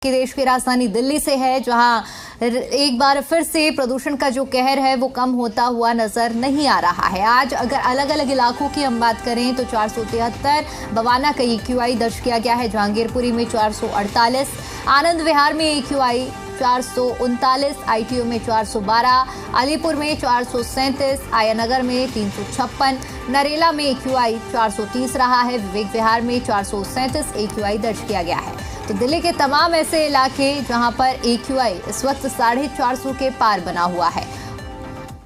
कि देश की राजधानी दिल्ली से है, जहां एक बार फिर से प्रदूषण का जो कहर है वो कम होता हुआ नजर नहीं आ रहा है। आज अगर अलग अलग इलाकों की हम बात करें तो 473 बवाना का EQI दर्ज किया गया है, जहांगीरपुरी में 448, आनंद विहार में EQI 439, ITO में 412, अलीपुर में 437, आयानगर में 356, नरेला में EQI 430 रहा है, विवेक विहार में 437 EQI दर्ज किया गया है। तो दिल्ली के तमाम ऐसे इलाके जहां पर EQI इस वक्त 450 के पार बना हुआ है।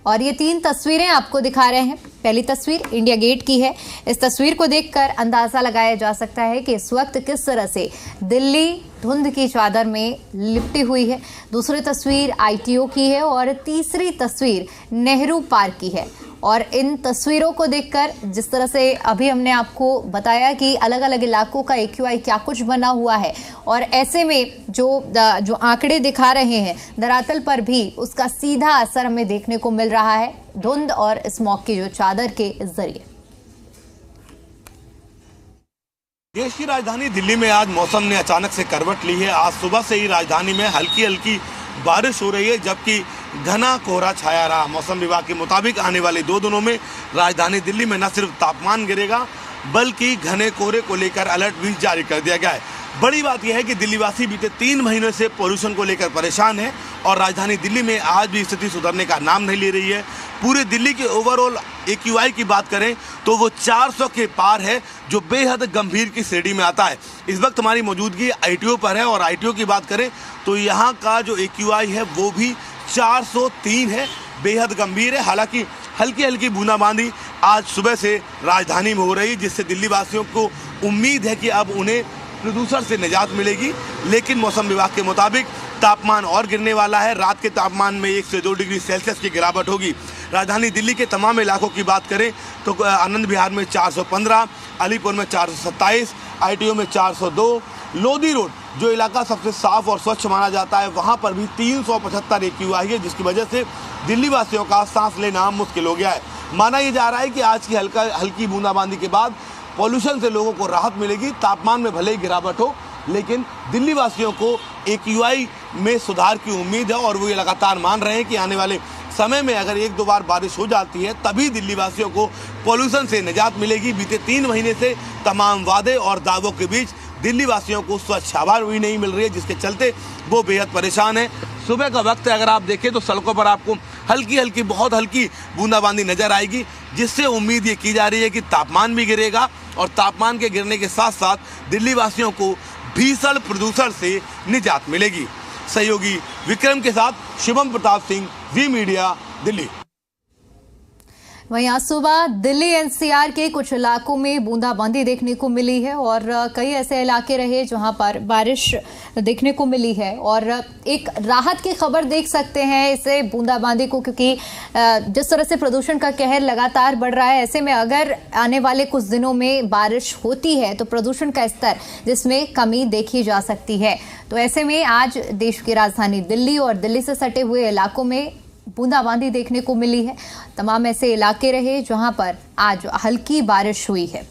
और ये 3 तस्वीरें आपको दिखा रहे हैं। पहली तस्वीर इंडिया गेट की है। इस तस्वीर को देखकर अंदाजा लगाया जा सकता है कि इस वक्त किस तरह से दिल्ली धुंध की चादर में लिपटी हुई है। दूसरी तस्वीर ITO की है और तीसरी तस्वीर नेहरू पार्क की है। और इन तस्वीरों को देखकर जिस तरह से अभी हमने आपको बताया कि अलग अलग इलाकों का EQI क्या कुछ बना हुआ है, और ऐसे में जो आंकड़े दिखा रहे हैं धरातल पर भी उसका सीधा असर हमें देखने को मिल रहा है धुंध और स्मॉग की जो चादर के जरिए। देश की राजधानी दिल्ली में आज मौसम ने अचानक से करवट ली है। आज सुबह से ही राजधानी में हल्की हल्की बारिश हो रही है, जबकि घना कोहरा छाया रहा। मौसम विभाग के मुताबिक आने वाले 2 दिनों में राजधानी दिल्ली में न सिर्फ तापमान गिरेगा बल्कि घने कोहरे को लेकर अलर्ट भी जारी कर दिया गया है। बड़ी बात यह है कि दिल्लीवासी बीते 3 महीनों से पोल्यूशन को लेकर परेशान है और राजधानी दिल्ली में आज भी स्थिति सुधरने का नाम नहीं ले रही है। पूरे दिल्ली के ओवरऑल EQI की बात करें तो वो 400 के पार है, जो बेहद गंभीर की श्रेणी में आता है। इस वक्त हमारी मौजूदगी ITO पर है और ITO की बात करें तो यहाँ का जो EQI है वो भी 403 है, बेहद गंभीर है। हालांकि हल्की हल्की बूंदाबांदी आज सुबह से राजधानी में हो रही, जिससे दिल्ली वासियों को उम्मीद है कि अब उन्हें प्रदूषण से निजात मिलेगी। लेकिन मौसम विभाग के मुताबिक तापमान और गिरने वाला है। रात के तापमान में 1 से 2 डिग्री सेल्सियस की गिरावट होगी। राजधानी दिल्ली के तमाम इलाकों की बात करें तो आनंद विहार में 415, अलीपुर में 427, ITO में 402, लोधी रोड जो इलाका सबसे साफ और स्वच्छ माना जाता है वहां पर भी 375 EQI है, जिसकी वजह से दिल्ली वासियों का सांस लेना मुश्किल हो गया है। माना यह जा रहा है कि आज की हल्की बूंदाबांदी के बाद पॉल्यूशन से लोगों को राहत मिलेगी। तापमान में भले ही गिरावट हो, लेकिन दिल्ली वासियों को EQI में सुधार की उम्मीद है और वो ये लगातार मान रहे हैं कि आने वाले समय में अगर 1-2 बार बारिश हो जाती है तभी दिल्ली वासियों को पॉल्यूशन से निजात मिलेगी। बीते 3 महीने से तमाम वादे और दावों के बीच दिल्ली वासियों को स्वच्छ हवा भी नहीं मिल रही है, जिसके चलते वो बेहद परेशान है। सुबह का वक्त है, अगर आप देखें तो सड़कों पर आपको हल्की हल्की बहुत हल्की बूंदाबांदी नजर आएगी, जिससे उम्मीद ये की जा रही है कि तापमान भी गिरेगा और तापमान के गिरने के साथ साथ दिल्ली वासियों को भीषण प्रदूषण से निजात मिलेगी। सहयोगी विक्रम के साथ शिवम प्रताप सिंह, वी मीडिया, दिल्ली। वहीं आज सुबह दिल्ली NCR के कुछ इलाकों में बूंदाबांदी देखने को मिली है और कई ऐसे इलाके रहे जहां पर बारिश देखने को मिली है और एक राहत की खबर देख सकते हैं इसे बूंदाबांदी को, क्योंकि जिस तरह से प्रदूषण का कहर लगातार बढ़ रहा है, ऐसे में अगर आने वाले कुछ दिनों में बारिश होती है तो प्रदूषण का स्तर जिसमें कमी देखी जा सकती है। तो ऐसे में आज देश की राजधानी दिल्ली और दिल्ली से सटे हुए इलाकों में बूंदाबांदी देखने को मिली है। तमाम ऐसे इलाके रहे जहां पर आज हल्की बारिश हुई है।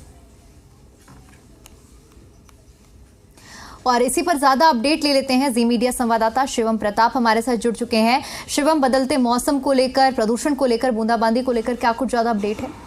और इसी पर ज्यादा अपडेट ले लेते हैं। जी मीडिया संवाददाता शिवम प्रताप हमारे साथ जुड़ चुके हैं। शिवम, बदलते मौसम को लेकर, प्रदूषण को लेकर, बूंदाबांदी को लेकर क्या कुछ ज्यादा अपडेट है?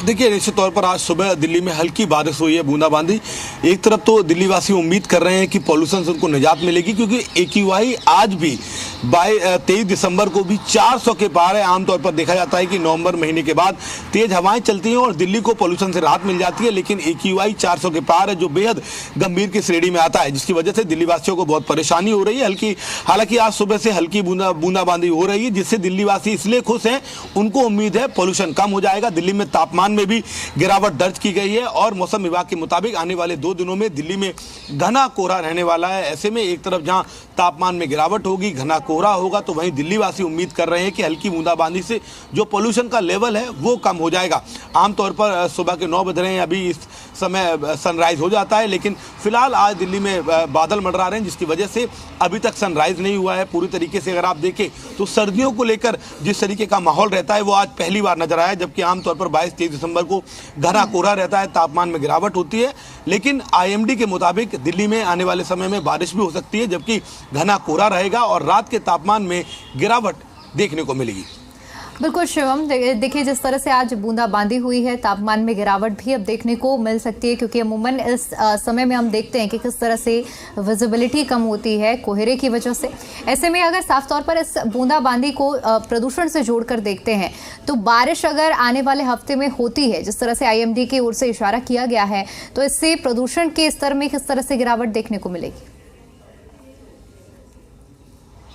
देखिए, निश्चित तौर पर आज सुबह दिल्ली में हल्की बारिश हुई है, बूंदाबांदी। एक तरफ तो दिल्ली वासी उम्मीद कर रहे हैं कि पॉल्यूशन से उनको निजात मिलेगी, क्योंकि EQI आज भी 23 दिसंबर को भी 400 के पार है। आमतौर पर देखा जाता है कि नवंबर महीने के बाद तेज हवाएं चलती हैं और दिल्ली को पॉल्यूशन से राहत मिल जाती है, लेकिन EQI 400 के पार है, जो बेहद गंभीर की श्रेणी में आता है, जिसकी वजह से दिल्ली वासियों को बहुत परेशानी हो रही है। हालांकि आज सुबह से हल्की बूंदाबांदी हो रही है, जिससे दिल्ली वासी इसलिए खुश हैं, उनको उम्मीद है पॉल्यूशन कम हो जाएगा। दिल्ली में तापमान में भी गिरावट दर्ज की गई है और मौसम विभाग के मुताबिक आने वाले 2 दिनों में दिल्ली में घना कोहरा रहने वाला है। ऐसे में एक तरफ जहां तापमान में गिरावट होगी, घना कोहरा होगा, तो वहीं दिल्ली वासी उम्मीद कर रहे हैं कि हल्की बूंदाबांदी से जो पोल्यूशन का लेवल है वो कम हो जाएगा। आमतौर पर सुबह के 9 बज रहे हैं, अभी इस समय सनराइज हो जाता है, लेकिन फिलहाल आज दिल्ली में बादल मंडरा रहे हैं, जिसकी वजह से अभी तक सनराइज नहीं हुआ है पूरी तरीके से। अगर आप देखें तो सर्दियों को लेकर जिस तरीके का माहौल रहता है वो आज पहली बार नजर आया, जबकि आमतौर पर 22-23 दिसंबर दिसंबर को घना कोहरा रहता है, तापमान में गिरावट होती है। लेकिन आईएमडी के मुताबिक दिल्ली में आने वाले समय में बारिश भी हो सकती है, जबकि घना कोहरा रहेगा और रात के तापमान में गिरावट देखने को मिलेगी। बिल्कुल शिवम, देखिए जिस तरह से आज बूंदाबांदी हुई है, तापमान में गिरावट भी अब देखने को मिल सकती है, क्योंकि अमूमन इस समय में हम देखते हैं कि किस तरह से विजिबिलिटी कम होती है कोहरे की वजह से। ऐसे में अगर साफ तौर पर इस बूंदाबांदी को प्रदूषण से जोड़कर देखते हैं तो बारिश अगर आने वाले हफ्ते में होती है, जिस तरह से आईएमडी की ओर से इशारा किया गया है, तो इससे प्रदूषण के स्तर में किस तरह से गिरावट देखने को मिलेगी?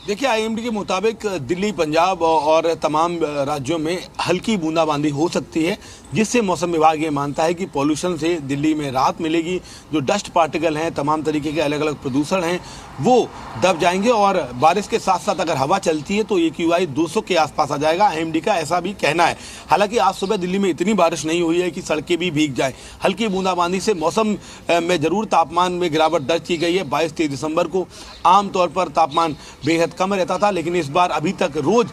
देखिए, आईएमडी के मुताबिक दिल्ली, पंजाब और तमाम राज्यों में हल्की बूंदाबांदी हो सकती है, जिससे मौसम विभाग ये मानता है कि पॉल्यूशन से दिल्ली में राहत मिलेगी। जो डस्ट पार्टिकल हैं, तमाम तरीके के अलग अलग प्रदूषण हैं, वो दब जाएंगे और बारिश के साथ साथ अगर हवा चलती है तो AQI 200 के आसपास आ जाएगा। आईएमडी का ऐसा भी कहना है। हालांकि आज सुबह दिल्ली में इतनी बारिश नहीं हुई है कि सड़कें भी भीग जाए। हल्की बूंदाबांदी से मौसम में जरूर तापमान में गिरावट दर्ज की गई है। 22-23 दिसंबर को आमतौर पर तापमान बेहद कम रहता था, लेकिन इस बार अभी तक रोज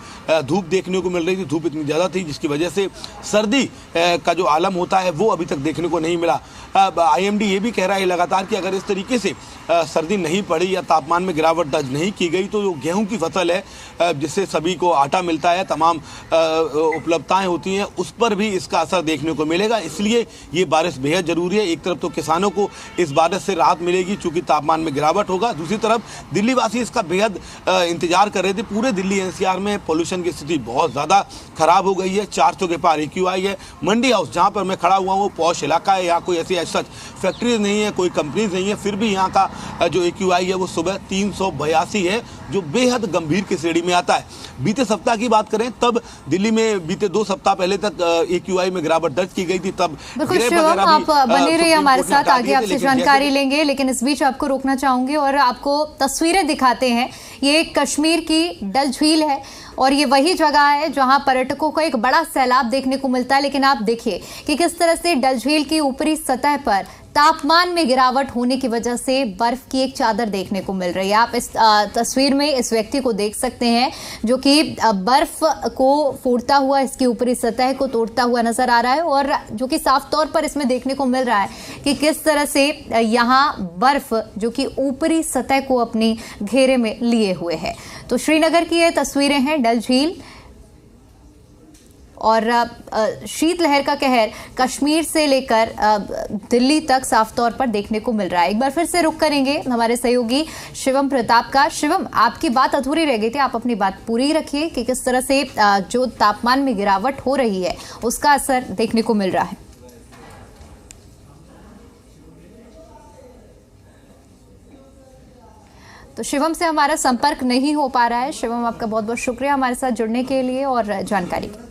धूप देखने को मिल रही थी। धूप इतनी ज़्यादा थी जिसकी वजह से सर्दी का जो आलम होता है वो अभी तक देखने को नहीं मिला। आईएमडी ये भी कह रहा है लगातार कि अगर इस तरीके से सर्दी नहीं पड़ी या तापमान में गिरावट दर्ज नहीं की गई तो जो गेहूं की फसल है, जिससे सभी को आटा मिलता है, तमाम उपलब्धताएं होती हैं, उस पर भी इसका असर देखने को मिलेगा। इसलिए ये बारिश बेहद जरूरी है। एक तरफ तो किसानों को इस बारिश से राहत मिलेगी चूंकि तापमान में गिरावट होगा, दूसरी तरफ दिल्ली वासी इसका बेहद इंतजार कर रहे थे। पूरे दिल्ली एनसीआर में पोल्यूशन की स्थिति बहुत ज़्यादा खराब हो गई है। 400 के पार AQI है। मंडी हाउस जहाँ पर मैं खड़ा हुआ हूँ वो पॉश इलाका है, यहाँ कोई ऐसी सच फैक्ट्रीज नहीं है, कोई कंपनीज नहीं है, फिर भी यहाँ का जो AQI है वो सुबह 382 है, जो बेहद गंभीर की श्रेणी में आता है। बीते सप्ताह की बात करें तब दिल्ली में बीते 2 सप्ताह पहले तक AQI में गिरावट दर्ज की गई थी। तब बिल्कुल शिवम, आप बने रहिए हमारे साथ, आगे आपसे जानकारी लेंगे, लेकिन इस बीच आपको रोकना चाहूंगी और आपको तस्वीरें दिखाते हैं। ये कश्मीर की डल झील है और ये वही जगह है जहां पर्यटकों को एक बड़ा सैलाब देखने को मिलता है। लेकिन आप देखिए कि किस तरह से डल झील की ऊपरी सतह पर तापमान में गिरावट होने की वजह से बर्फ की एक चादर देखने को मिल रही है। आप इस तस्वीर में इस व्यक्ति को देख सकते हैं जो कि बर्फ को फोड़ता हुआ इसकी ऊपरी सतह को तोड़ता हुआ नजर आ रहा है, और जो कि साफ तौर पर इसमें देखने को मिल रहा है कि किस तरह से यहाँ बर्फ जो कि ऊपरी सतह को अपनी घेरे में लिए हुए है। तो श्रीनगर की ये तस्वीरें हैं, डल झील, और शीतलहर का कहर कश्मीर से लेकर दिल्ली तक साफ तौर पर देखने को मिल रहा है। एक बार फिर से रुख करेंगे हमारे सहयोगी शिवम प्रताप का। शिवम, आपकी बात अधूरी रह गई थी, आप अपनी बात पूरी रखिए कि किस तरह से जो तापमान में गिरावट हो रही है उसका असर देखने को मिल रहा है। तो शिवम से हमारा संपर्क नहीं हो पा रहा है। शिवम, आपका बहुत बहुत शुक्रिया हमारे साथ जुड़ने के लिए और जानकारी के लिए।